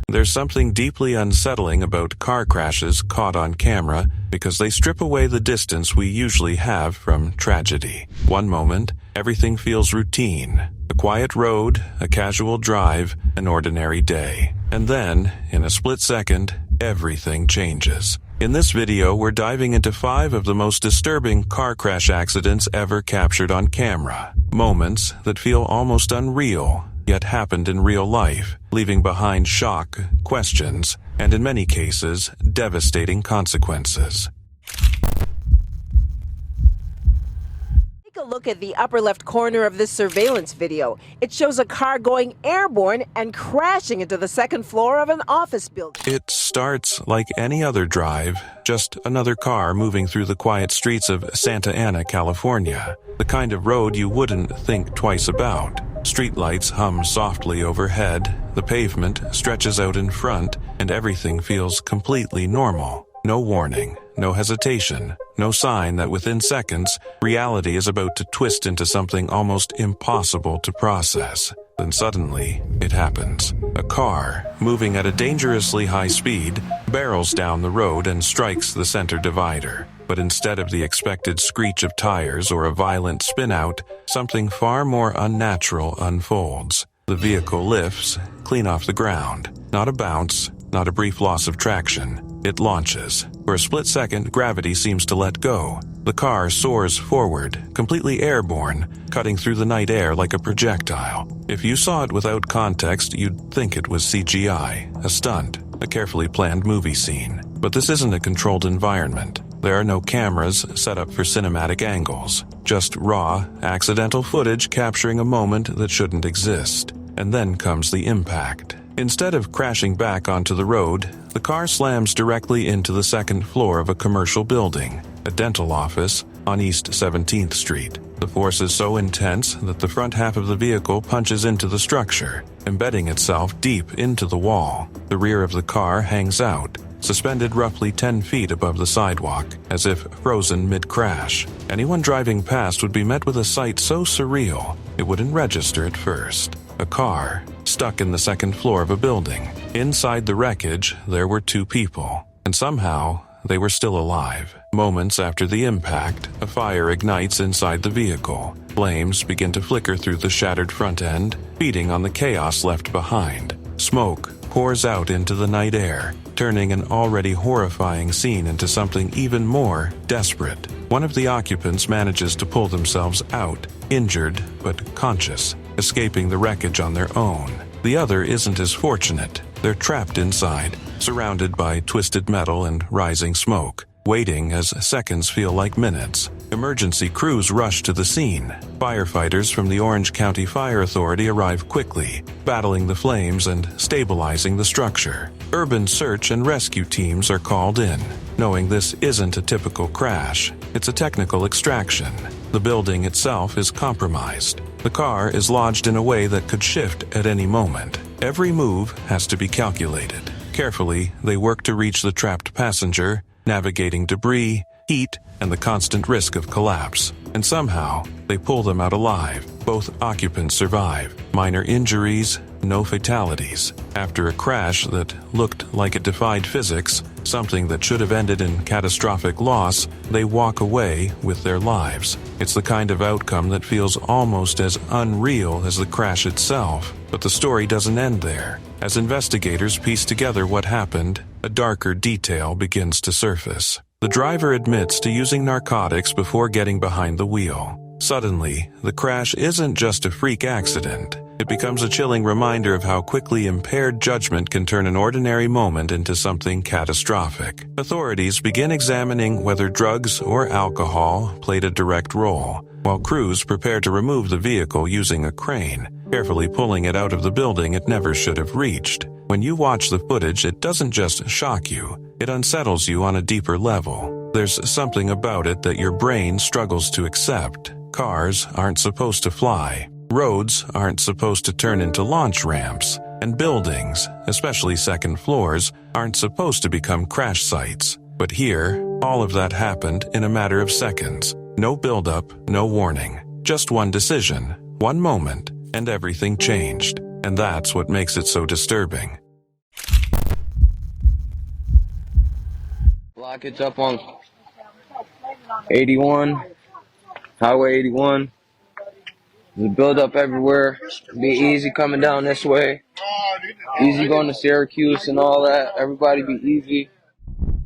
There's something deeply unsettling about car crashes caught on camera because they strip away the distance we usually have from tragedy. One moment, everything feels routine. A quiet road, a casual drive, an ordinary day. And then, in a split second, everything changes. In this video, we're diving into 5 of the most disturbing car crash accidents ever captured on camera. Moments that feel almost unreal, yet happened in real life, leaving behind shock, questions, and in many cases, devastating consequences. Take a look at the upper left corner of this surveillance video. It shows a car going airborne and crashing into the second floor of an office building. It starts like any other drive, just another car moving through the quiet streets of Santa Ana, California. The kind of road you wouldn't think twice about. Streetlights hum softly overhead, the pavement stretches out in front, and everything feels completely normal. No warning, no hesitation, no sign that within seconds, reality is about to twist into something almost impossible to process. Then suddenly, it happens. A car, moving at a dangerously high speed, barrels down the road and strikes the center divider. But instead of the expected screech of tires or a violent spin-out, something far more unnatural unfolds. The vehicle lifts, clean off the ground. Not a bounce, not a brief loss of traction. It launches. For a split second, gravity seems to let go. The car soars forward, completely airborne, cutting through the night air like a projectile. If you saw it without context, you'd think it was CGI, a stunt, a carefully planned movie scene. But this isn't a controlled environment. There are no cameras set up for cinematic angles, just raw, accidental footage capturing a moment that shouldn't exist. And then comes the impact. Instead of crashing back onto the road, the car slams directly into the second floor of a commercial building, a dental office on East 17th Street. The force is so intense that the front half of the vehicle punches into the structure, embedding itself deep into the wall. The rear of the car hangs out, suspended roughly 10 feet above the sidewalk, as if frozen mid-crash. Anyone driving past would be met with a sight so surreal, it wouldn't register at first. A car, stuck in the second floor of a building. Inside the wreckage, there were 2 people, and somehow, they were still alive. Moments after the impact, a fire ignites inside the vehicle. Flames begin to flicker through the shattered front end, feeding on the chaos left behind. Smoke pours out into the night air, turning an already horrifying scene into something even more desperate. One of the occupants manages to pull themselves out, injured but conscious, escaping the wreckage on their own. The other isn't as fortunate. They're trapped inside, surrounded by twisted metal and rising smoke, waiting as seconds feel like minutes. Emergency crews rush to the scene. Firefighters from the Orange County Fire Authority arrive quickly, battling the flames and stabilizing the structure. Urban search and rescue teams are called in, knowing this isn't a typical crash. It's a technical extraction. The building itself is compromised. The car is lodged in a way that could shift at any moment. Every move has to be calculated. Carefully, they work to reach the trapped passenger, navigating debris, heat, and the constant risk of collapse. And somehow, they pull them out alive. Both occupants survive. Minor injuries, no fatalities. After a crash that looked like it defied physics, something that should have ended in catastrophic loss, they walk away with their lives. It's the kind of outcome that feels almost as unreal as the crash itself. But the story doesn't end there. As investigators piece together what happened, a darker detail begins to surface. The driver admits to using narcotics before getting behind the wheel. Suddenly, the crash isn't just a freak accident. It becomes a chilling reminder of how quickly impaired judgment can turn an ordinary moment into something catastrophic. Authorities begin examining whether drugs or alcohol played a direct role, while crews prepare to remove the vehicle using a crane, carefully pulling it out of the building it never should have reached. When you watch the footage, it doesn't just shock you, it unsettles you on a deeper level. There's something about it that your brain struggles to accept. Cars aren't supposed to fly. Roads aren't supposed to turn into launch ramps. And buildings, especially second floors, aren't supposed to become crash sites. But here, all of that happened in a matter of seconds. No build-up, no warning. Just one decision, one moment, and everything changed. And that's what makes it so disturbing. blockage up on 81, Highway 81. There's build-up everywhere. Be easy coming down this way. Easy going to Syracuse and all that. Everybody be easy.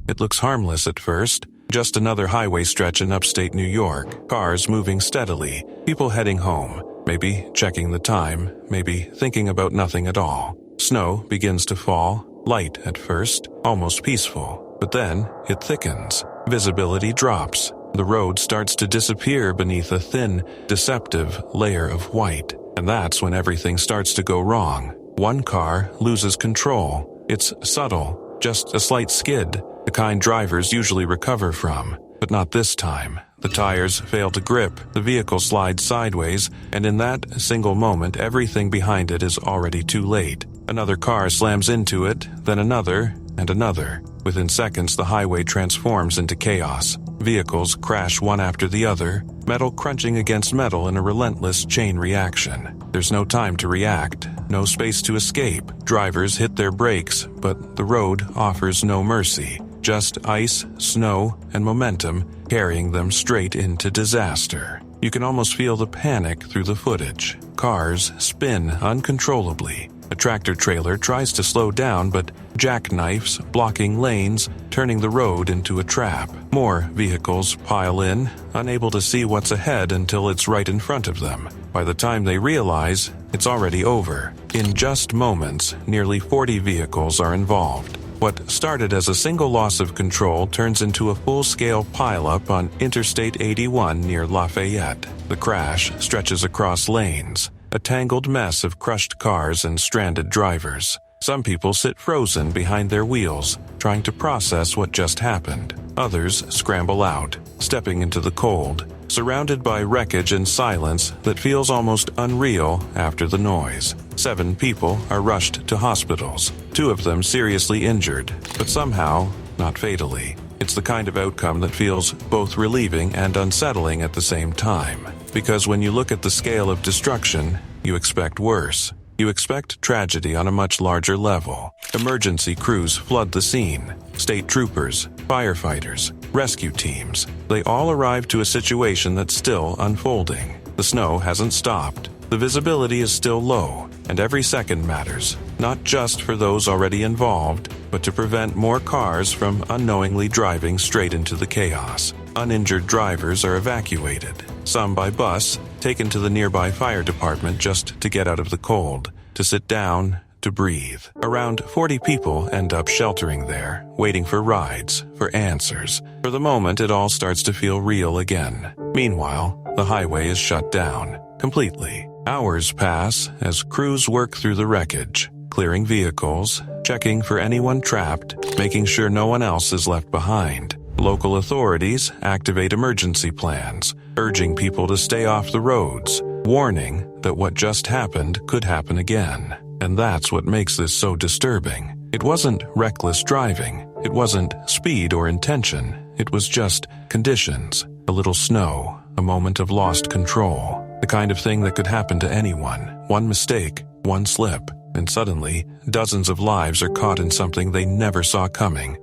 It looks harmless at first. Just another highway stretch in upstate New York. Cars moving steadily. People heading home. Maybe checking the time. Maybe thinking about nothing at all. Snow begins to fall. Light at first. Almost peaceful. But then it thickens. Visibility drops. The road starts to disappear beneath a thin, deceptive layer of white. And that's when everything starts to go wrong. One car loses control. It's subtle. Just a slight skid. The kind drivers usually recover from. But not this time. The tires fail to grip, the vehicle slides sideways, and in that single moment everything behind it is already too late. Another car slams into it, then another, and another. Within seconds the highway transforms into chaos. Vehicles crash one after the other, metal crunching against metal in a relentless chain reaction. There's no time to react, no space to escape. Drivers hit their brakes, but the road offers no mercy. Just ice, snow, and momentum carrying them straight into disaster. You can almost feel the panic through the footage. Cars spin uncontrollably. A tractor-trailer tries to slow down, but jackknifes, blocking lanes, turning the road into a trap. More vehicles pile in, unable to see what's ahead until it's right in front of them. By the time they realize, it's already over. In just moments, nearly 40 vehicles are involved. What started as a single loss of control turns into a full-scale pileup on Interstate 81 near Lafayette. The crash stretches across lanes, a tangled mess of crushed cars and stranded drivers. Some people sit frozen behind their wheels, trying to process what just happened. Others scramble out, stepping into the cold, surrounded by wreckage and silence that feels almost unreal after the noise. 7 people are rushed to hospitals, 2 of them seriously injured, but somehow not fatally. It's the kind of outcome that feels both relieving and unsettling at the same time. Because when you look at the scale of destruction, you expect worse. You expect tragedy on a much larger level. Emergency crews flood the scene. State troopers, firefighters, rescue teams. They all arrive to a situation that's still unfolding. The snow hasn't stopped. The visibility is still low, and every second matters, not just for those already involved, but to prevent more cars from unknowingly driving straight into the chaos. Uninjured drivers are evacuated, some by bus, taken to the nearby fire department just to get out of the cold, to sit down, to breathe. Around 40 people end up sheltering there, waiting for rides, for answers. For the moment, it all starts to feel real again. Meanwhile, the highway is shut down, completely. Hours pass as crews work through the wreckage, clearing vehicles, checking for anyone trapped, making sure no one else is left behind. Local authorities activate emergency plans, urging people to stay off the roads, warning that what just happened could happen again. And that's what makes this so disturbing. It wasn't reckless driving. It wasn't speed or intention. It was just conditions. A little snow, a moment of lost control. The kind of thing that could happen to anyone. One mistake, one slip, and suddenly, dozens of lives are caught in something they never saw coming.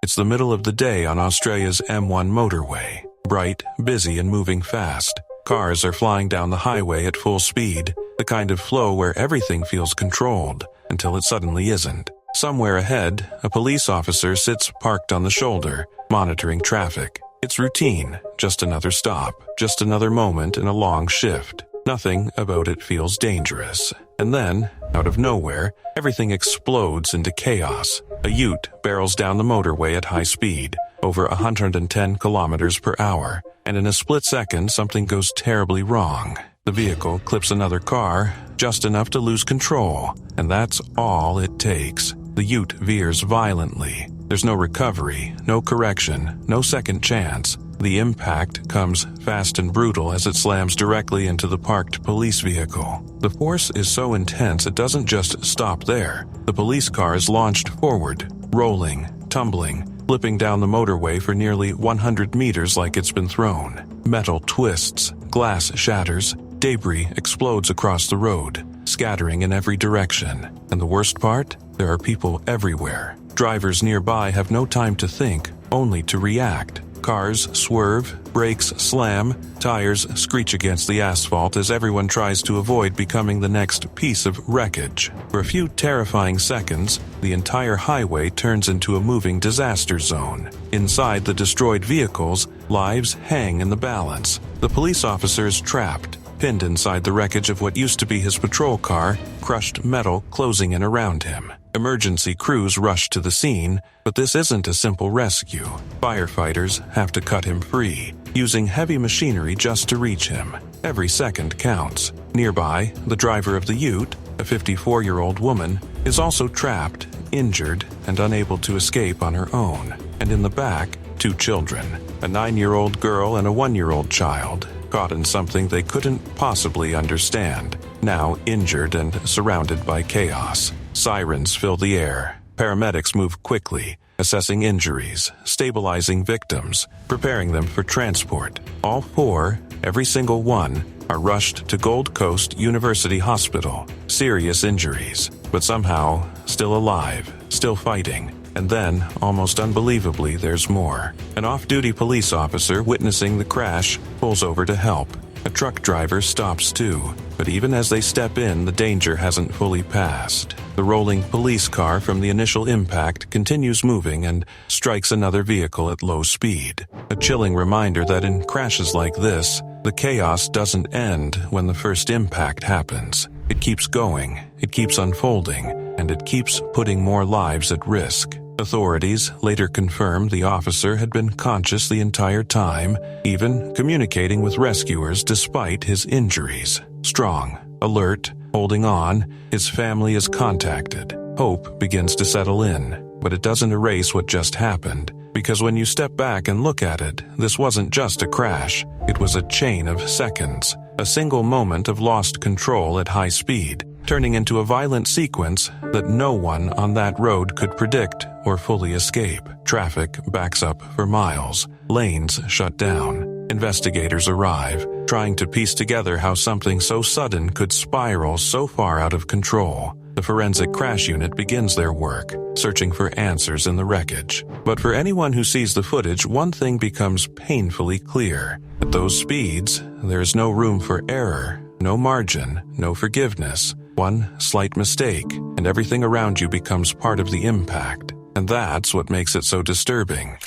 It's the middle of the day on Australia's M1 motorway. Bright, busy, and moving fast. Cars are flying down the highway at full speed, the kind of flow where everything feels controlled, until it suddenly isn't. Somewhere ahead, a police officer sits parked on the shoulder, monitoring traffic. It's routine, just another stop, just another moment in a long shift. Nothing about it feels dangerous. And then, out of nowhere, everything explodes into chaos. A ute barrels down the motorway at high speed, over 110 kilometers per hour, and in a split second something goes terribly wrong. The vehicle clips another car, just enough to lose control, and that's all it takes. The ute veers violently. There's no recovery, no correction, no second chance. The impact comes fast and brutal as it slams directly into the parked police vehicle. The force is so intense it doesn't just stop there. The police car is launched forward, rolling, tumbling, flipping down the motorway for nearly 100 meters like it's been thrown. Metal twists, glass shatters, debris explodes across the road, scattering in every direction. And the worst part? There are people everywhere. Drivers nearby have no time to think, only to react. Cars swerve, brakes slam, tires screech against the asphalt as everyone tries to avoid becoming the next piece of wreckage. For a few terrifying seconds, the entire highway turns into a moving disaster zone. Inside the destroyed vehicles, lives hang in the balance. The police officer is trapped, pinned inside the wreckage of what used to be his patrol car, crushed metal closing in around him. Emergency crews rush to the scene, but this isn't a simple rescue. Firefighters have to cut him free, using heavy machinery just to reach him. Every second counts. Nearby, the driver of the ute, a 54-year-old woman, is also trapped, injured, and unable to escape on her own. And in the back, 2 children, a 9-year-old girl and a 1-year-old child, caught in something they couldn't possibly understand, now injured and surrounded by chaos. Sirens fill the air. Paramedics move quickly, assessing injuries, stabilizing victims, preparing them for transport. All 4, every single one, are rushed to Gold Coast University Hospital. Serious injuries, but somehow still alive, still fighting. And then, almost unbelievably, there's more. An off-duty police officer witnessing the crash pulls over to help. A truck driver stops too, but even as they step in, the danger hasn't fully passed. The rolling police car from the initial impact continues moving and strikes another vehicle at low speed. A chilling reminder that in crashes like this, the chaos doesn't end when the first impact happens. It keeps going, it keeps unfolding, and it keeps putting more lives at risk. Authorities later confirmed the officer had been conscious the entire time, even communicating with rescuers despite his injuries. Strong, alert, holding on, his family is contacted. Hope begins to settle in, but it doesn't erase what just happened, because when you step back and look at it, this wasn't just a crash, it was a chain of seconds. A single moment of lost control at high speed, turning into a violent sequence that no one on that road could predict or fully escape. Traffic backs up for miles. Lanes shut down. Investigators arrive, trying to piece together how something so sudden could spiral so far out of control. The forensic crash unit begins their work, searching for answers in the wreckage. But for anyone who sees the footage, one thing becomes painfully clear. At those speeds, there is no room for error, no margin, no forgiveness. One slight mistake, and everything around you becomes part of the impact. And that's what makes it so disturbing.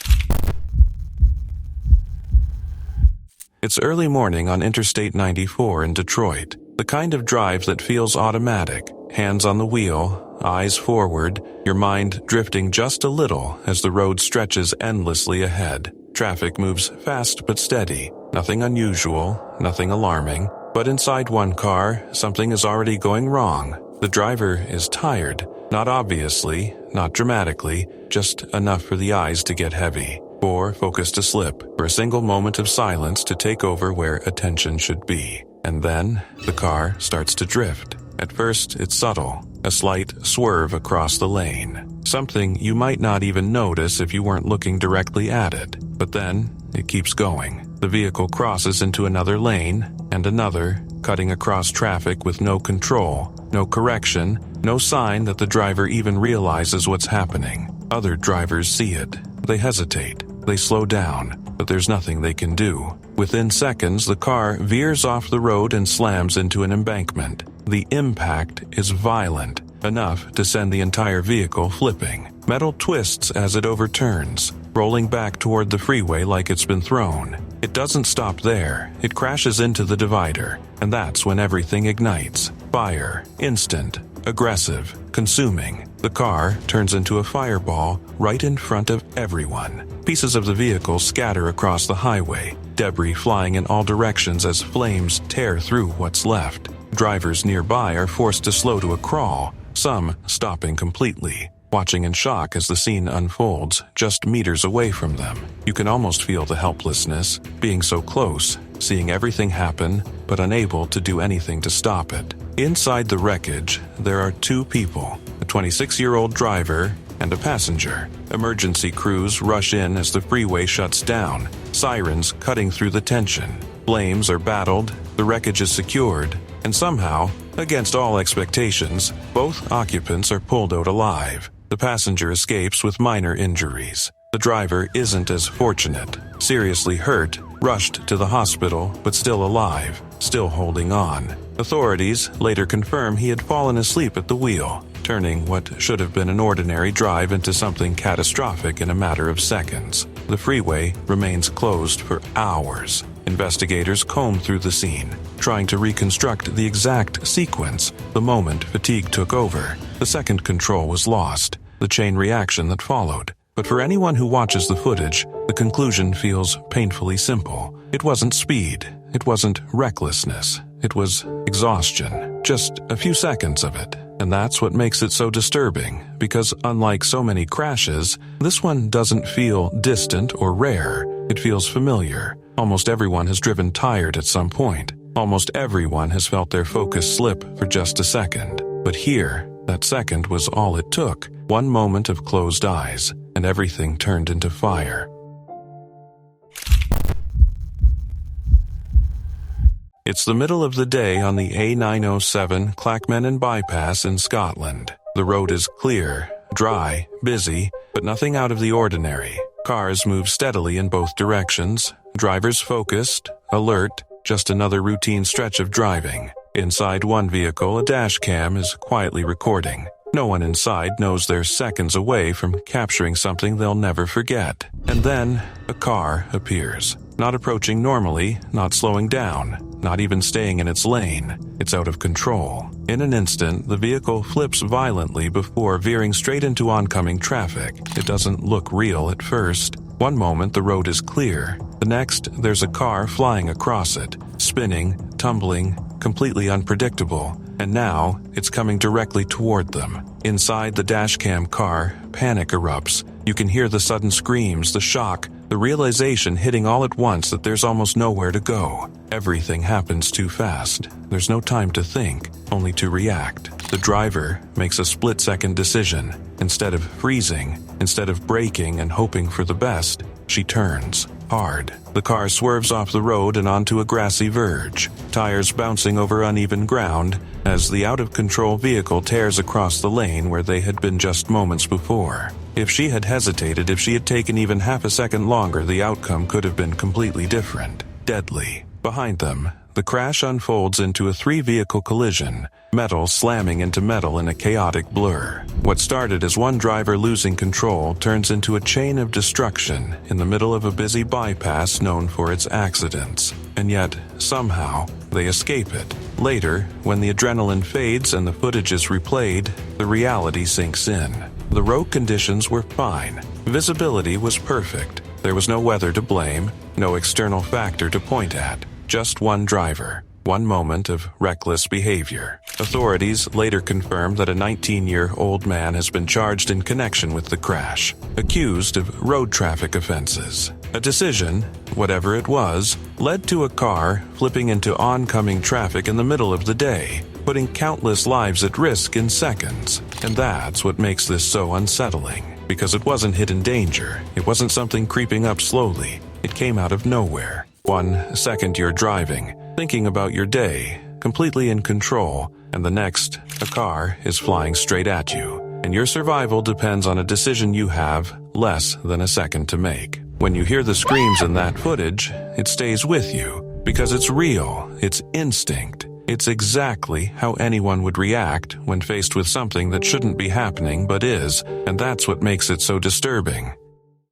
It's early morning on Interstate 94 in Detroit, the kind of drive that feels automatic, hands on the wheel, eyes forward, your mind drifting just a little as the road stretches endlessly ahead. Traffic moves fast but steady, nothing unusual, nothing alarming. But inside one car, something is already going wrong. The driver is tired, not obviously, not dramatically, just enough for the eyes to get heavy, or focus to slip, for a single moment of silence to take over where attention should be. And then, the car starts to drift. At first, it's subtle, a slight swerve across the lane. Something you might not even notice if you weren't looking directly at it. But then, it keeps going. The vehicle crosses into another lane, and another, cutting across traffic with no control, no correction, no sign that the driver even realizes what's happening. Other drivers see it. They hesitate. They slow down, but there's nothing they can do. Within seconds, the car veers off the road and slams into an embankment. The impact is violent, enough to send the entire vehicle flipping. Metal twists as it overturns, rolling back toward the freeway like it's been thrown. It doesn't stop there. It crashes into the divider, and that's when everything ignites. Fire, instant, aggressive, consuming. The car turns into a fireball right in front of everyone. Pieces of the vehicle scatter across the highway, debris flying in all directions as flames tear through what's left. Drivers nearby are forced to slow to a crawl, some stopping completely, watching in shock as the scene unfolds just meters away from them. You can almost feel the helplessness, being so close, seeing everything happen, but unable to do anything to stop it. Inside the wreckage, there are 2 people, a 26-year-old driver and a passenger. Emergency crews rush in as the freeway shuts down, sirens cutting through the tension. Flames are battled, the wreckage is secured, And somehow, against all expectations, both occupants are pulled out alive. The passenger escapes with minor injuries. The driver isn't as fortunate. Seriously hurt, rushed to the hospital, but still alive, still holding on. Authorities later confirm he had fallen asleep at the wheel, turning what should have been an ordinary drive into something catastrophic in a matter of seconds. The freeway remains closed for hours. Investigators comb through the scene, trying to reconstruct the exact sequence. The moment fatigue took over, the second control was lost, the chain reaction that followed. But for anyone who watches the footage, the conclusion feels painfully simple. It wasn't speed. It wasn't recklessness. It was exhaustion. Just a few seconds of it. And that's what makes it so disturbing, because unlike so many crashes, this one doesn't feel distant or rare. It feels familiar. Almost everyone has driven tired at some point. Almost everyone has felt their focus slip for just a second. But here, that second was all it took. One moment of closed eyes, and everything turned into fire. It's the middle of the day on the A907 Clackmannan bypass in Scotland. The road is clear, dry, busy, but nothing out of the ordinary. Cars move steadily in both directions. Drivers focused, alert, just another routine stretch of driving. Inside one vehicle, a dash cam is quietly recording. No one inside knows they're seconds away from capturing something they'll never forget. And then, a car appears. Not approaching normally, not slowing down, not even staying in its lane. It's out of control. In an instant, the vehicle flips violently before veering straight into oncoming traffic. It doesn't look real at first. One moment, the road is clear. The next, there's a car flying across it, spinning, tumbling, completely unpredictable. And now, it's coming directly toward them. Inside the dashcam car, panic erupts. You can hear the sudden screams, the shock, the realization hitting all at once that there's almost nowhere to go. Everything happens too fast. There's no time to think, only to react. The driver makes a split-second decision. Instead of freezing, instead of braking and hoping for the best, she turns hard. The car swerves off the road and onto a grassy verge, tires bouncing over uneven ground as the out-of-control vehicle tears across the lane where they had been just moments before. If she had hesitated, if she had taken even half a second longer, the outcome could have been completely different. Deadly. Behind them, the crash unfolds into a three-vehicle collision, metal slamming into metal in a chaotic blur. What started as one driver losing control turns into a chain of destruction in the middle of a busy bypass known for its accidents. And yet, somehow, they escape it. Later, when the adrenaline fades and the footage is replayed, the reality sinks in. The road conditions were fine. Visibility was perfect. There was no weather to blame, no external factor to point at. Just one driver, one moment of reckless behavior. Authorities later confirmed that a 19-year-old man has been charged in connection with the crash, accused of road traffic offenses. A decision, whatever it was, led to a car flipping into oncoming traffic in the middle of the day, putting countless lives at risk in seconds. And that's what makes this so unsettling. Because it wasn't hidden danger. It wasn't something creeping up slowly. It came out of nowhere. 1 second you're driving, thinking about your day, completely in control, and the next, a car is flying straight at you. And your survival depends on a decision you have less than a second to make. When you hear the screams in that footage, it stays with you. Because it's real, it's instinct. It's exactly how anyone would react when faced with something that shouldn't be happening but is, and that's what makes it so disturbing.